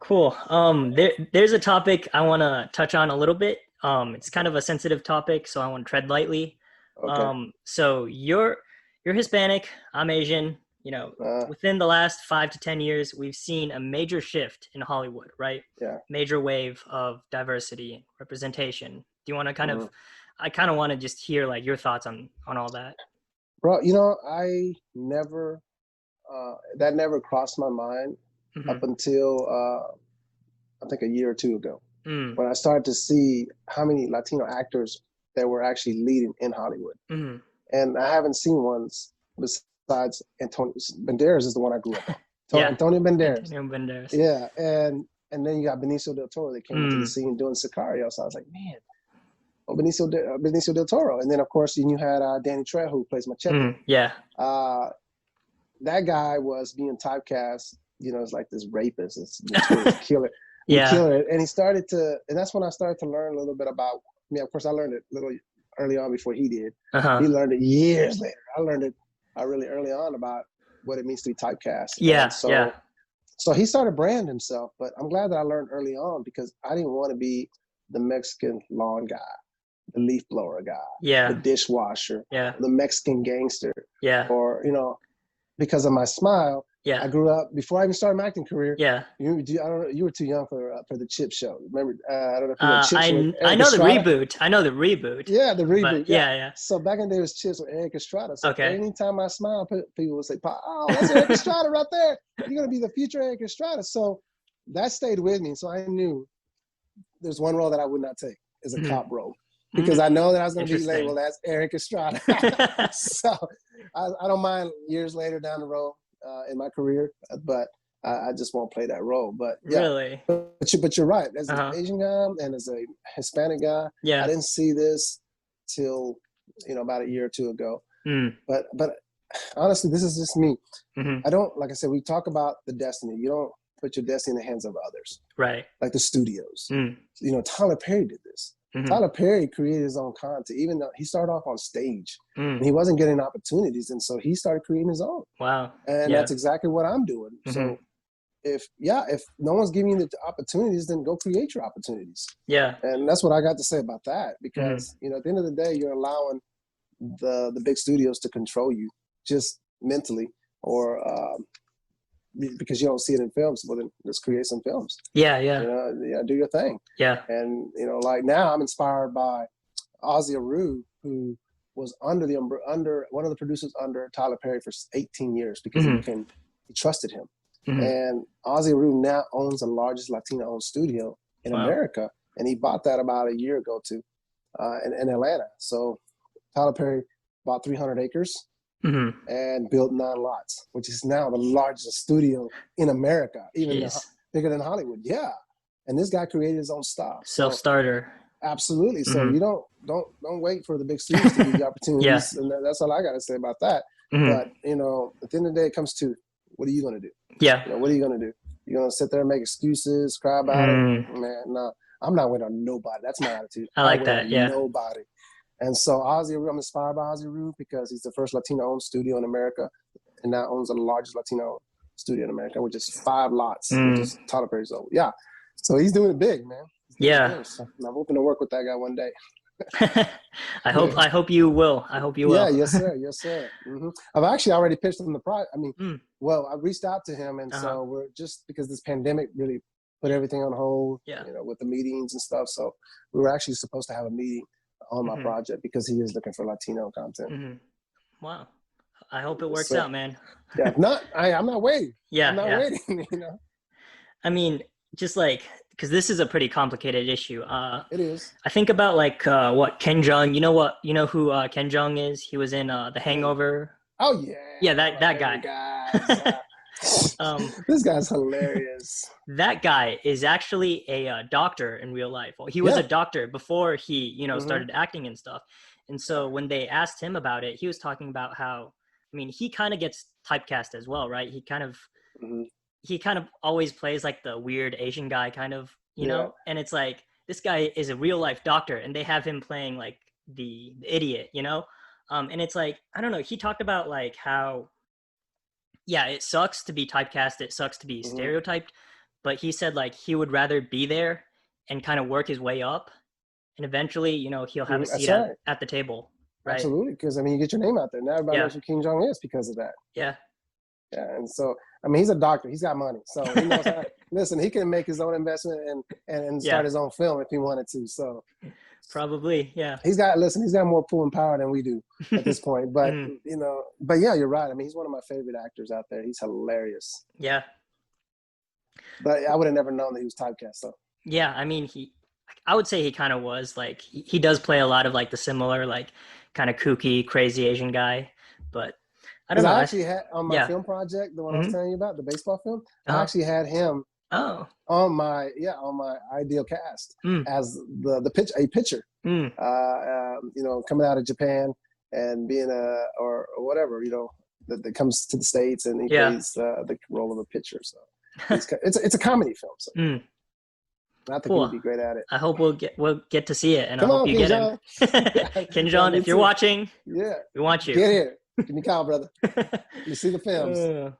Cool. There's a topic I want to touch on a little bit. It's kind of a sensitive topic, so I want to tread lightly. Okay. So you're Hispanic, I'm Asian. Uh, Within the last 5 to 10 years, we've seen a major shift in Hollywood, right? yeah. Major wave of diversity and representation. Do you want to hmm I kind of want to just hear like your thoughts on all that. Bro, I never, that never crossed my mind Mm-hmm. up until I think a year or two ago Mm, when I started to see how many Latino actors that were actually leading in Hollywood. mm-hmm. And I haven't seen ones besides Antonio Banderas is the one I grew up on. Yeah, Antonio Banderas. Antonio Banderas. Yeah. And then you got Benicio del Toro that came into the Mm, scene doing Sicario. So I was like, man, Benicio del Toro. And then, of course, you had Danny Trejo, who plays Machete. yeah, Uh, that guy was being typecast, as like this rapist, this notorious killer, yeah. And and that's when I started to learn a little bit about, of course, I learned it a little early on before he did. Uh-huh. He learned it years later. I learned it really early on about what it means to be typecast. Yeah, And yeah. so he started branding himself, but I'm glad that I learned early on because I didn't want to be the Mexican lawn guy, the leaf blower guy, the Yeah, dishwasher, yeah, the Mexican gangster, yeah, or, because of my smile, I yeah, grew up before I even started my acting career. yeah. I don't know, you were too young for the Chip Show. Remember? I don't know if you know Chips with I Eric know the Estrada. reboot. I know the reboot. Yeah, the But reboot. Yeah. yeah, yeah. So back in the day, it was Chips with Eric Estrada. So Okay. anytime I smile, people would say, "Oh, that's Eric Estrada right there. You're gonna be the future Eric Estrada." So that stayed with me. So I knew there's one role that I would not take is a Mhm. cop role because I know that I was going to be Interesting. labeled as Eric Estrada. So I don't mind years later down the road in my career, but I just won't play that role. But yeah, Really? but you're right. As an Uh-huh. Asian guy and as a Hispanic guy, I Yeah. didn't see this till about a year or two ago. Mm. But honestly, this is just me. Hmm. I don't, like I said, we talk about the destiny. You don't put your destiny in the hands of others, Right. like the studios. Mm. Tyler Perry did this. Hmm. Tyler Perry created his own content, even though he started off on stage Mm. and he wasn't getting opportunities. And so he started creating his own. Wow. And Yeah. that's exactly what I'm doing. Hmm. So if no one's giving you the opportunities, then go create your opportunities. Yeah. And that's what I got to say about that. Hmm. Because, at the end of the day, you're allowing the big studios to control you just mentally or because you don't see it in films. Well, then let's create some films. Yeah. Yeah. Do your thing. Yeah. And like now, I'm inspired by Ozzy Aru, who was under one of the producers under Tyler Perry for 18 years because Hmm. he trusted him. Hmm. And Ozzy Aru now owns the largest Latino-owned studio in Wow. America, and he bought that about a year ago in Atlanta. So Tyler Perry bought 300 acres. Hmm. And built 9 lots, which is now the largest studio in America, even Jeez. bigger than Hollywood. Yeah, and this guy created his own stuff. So Self-starter. absolutely. So Hmm. you don't wait for the big studios to give you opportunities, Yeah. and that's all I got to say about that. Hmm. But at the end of the day, it comes to what are you going to do? Yeah. What are you going to do? You're going to sit there and make excuses, cry about it? Mm. Man, no, I'm not waiting on nobody. That's my attitude. I I like wait that. on Yeah. nobody. And so I'm inspired by Ozzy Aru because he's the first Latino-owned studio in America and now owns the largest Latino studio in America, which is 5 lots, which is Tyler Perry's own. Yeah. So he's doing it big, man. Yeah. So I'm hoping to work with that guy one day. I hope you will. I hope you will. Yeah, yes, sir. Yes, sir. Mm-hmm. I've actually already pitched him the prize. Well, I reached out to him, and so we're just because this pandemic really put everything on hold, with the meetings and stuff. So we were actually supposed to have a meeting on my project because he is looking for Latino content. Mm-hmm. Wow. I hope it works out, man. Yeah, I'm not waiting. Yeah, I'm not waiting, I mean, just like, because this is a pretty complicated issue. It is. I think about like what Ken Jeong. You know who Ken Jeong is? He was in The Hangover. Oh yeah. Yeah, that guy. This guy's hilarious. That guy is actually a doctor in real life. Well, he was a doctor before he, started acting and stuff. And so when they asked him about it, he was talking about how, he kind of gets typecast as well, right? He kind of always plays like the weird Asian guy kind of, know? And it's like, this guy is a real life doctor and they have him playing like the idiot, and it's like, I don't know. He talked about like how, yeah, it sucks to be typecast. It sucks to be stereotyped. but he said like he would rather be there and kind of work his way up, and eventually, you know, he'll have a seat at the table. Right? Absolutely, because I mean, you get your name out there. Now everybody knows who Kim Jong is because of that. Yeah. Yeah, and so I mean, he's a doctor. He's got money, so he knows how. Listen, he can make his own investment and start his own film if he wanted to. So probably, yeah. He's got more pull and power than we do at this point. But you know, but yeah, you're right. I mean, he's one of my favorite actors out there. He's hilarious. Yeah. But I would have never known that he was typecast. So yeah, I mean, I would say he kind of was like he does play a lot of like the similar like kind of kooky, crazy Asian guy, but. I don't know. I actually had on my film project, the one I was telling you about, the baseball film. I actually had him on my ideal cast as a pitcher. You know, coming out of Japan and being or whatever, you know, that comes to the States and he plays the role of a pitcher. So it's a comedy film. So I think he'd be great at it. I hope we'll get to see it, and I hope you get him. Kim Jong, if you're watching, we want you. Get here. Give me a call, brother. You see the films.